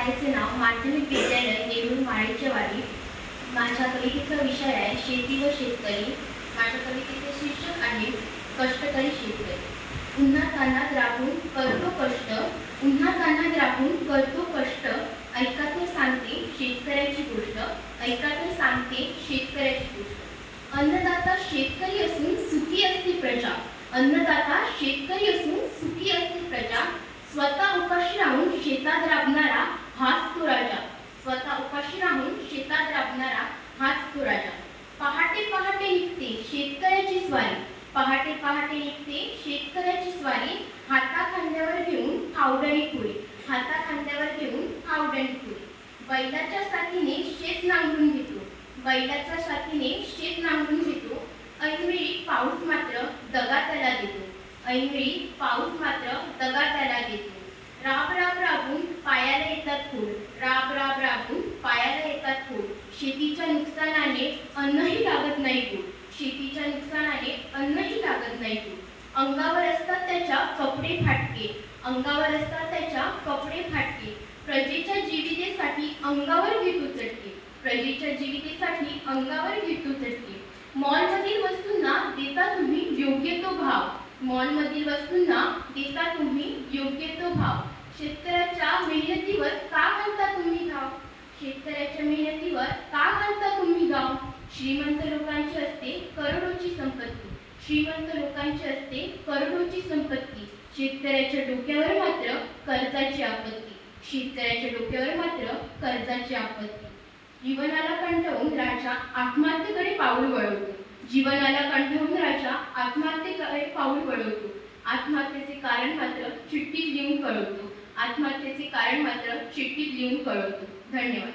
शाळेचे नाव माध्यमिक विद्यालय नेरूळ माळेच्या वाडी। माझ्या कवितेचा विषय आहे शेती व शेतकरी। माझ्या कवितेचे शीर्षक आहे कष्टकरी शेतकरी। उन्हातान्हात राबून करतो कष्ट, उन्हातान्हात राबून करतो कष्ट, ऐका तर सांगते शेतकऱ्याची गोष्ट, ऐका तर सांगते शेतकऱ्याची गोष्ट। अन्नदाता शेतकरी असून सुखी असते प्रजा, अन्नदाता शेतकरी असून सुखी असते प्रजा। स्वतः उपाशी राहून शेतात राबणारा हाच तो राजा, स्वतः उपाशी राहून शेतात राबणारा हाच तो राजा। पहाटे पहाटे निघते शेतकऱ्याची स्वारी, पहाटे पहाटे निघते शेतकऱ्याची स्वारी, हाता खांद्यावर घेऊन आवडणी पुढे, हाता खांद्यावर घेऊन आवडणी पुढे। बैलाच्या साथीने शेत नांगरून घेतो, बैलाच्या साथीने शेत नांगरून घेतो, ऐनवेळी पाऊस मात्र दगा त्याला देतो, ऐनवेळी पाऊस मात्र दगा त्याला देतो। राब राब राबून पायाला येतात फोड, राब राब राबून पायाला येतात फोड, शेतीच्या नुकसानाने अन्नही लागत नाही गोड, शेतीच्या नुकसानाने अन्नही लागत नाही गोड। अंगावर असतात त्याच्या कपडे फाटके, अंगावर असतात त्याच्या कपडे फाटके, प्रजेच्या जीवितेसाठी अंगावर घेतो चटके, प्रजेच्या जीवितेसाठी अंगावर घेतो चटके। मॉलमधील वस्तूंना देता तुम्ही योग्य तो भाव, मॉलमधील वस्तूंना देता तुम्ही योग्य तो भाव। शेतकऱ्याच्या मेहनतीवर का घालता तुम्ही धाव, शेतकऱ्याच्या मेहनतीवर का घालता तुम्ही धाव। श्रीमंत लोकांची असते करोडोची संपत्ती, श्रीमंत लोकांची असते करोडोची संपत्ती, शेतकऱ्याच्या डोक्यावर मात्र कर्जाची आपत्ती, शेतकऱ्याच्या डोक्यावर मात्र कर्जाची आपत्ती। जीवनाला कंटाळून राजा आत्महत्येकडे पाऊल वळवतो, जीवनाला कंटाळून राजा आत्महत्येकडे पाऊल वळवतो, आत्महत्येचे कारण मात्र चिठ्ठीत लिहून कळवतो, आत्महत्येचे कारण मात्र चिठ्ठीत लिहून कळवतो। धन्यवाद।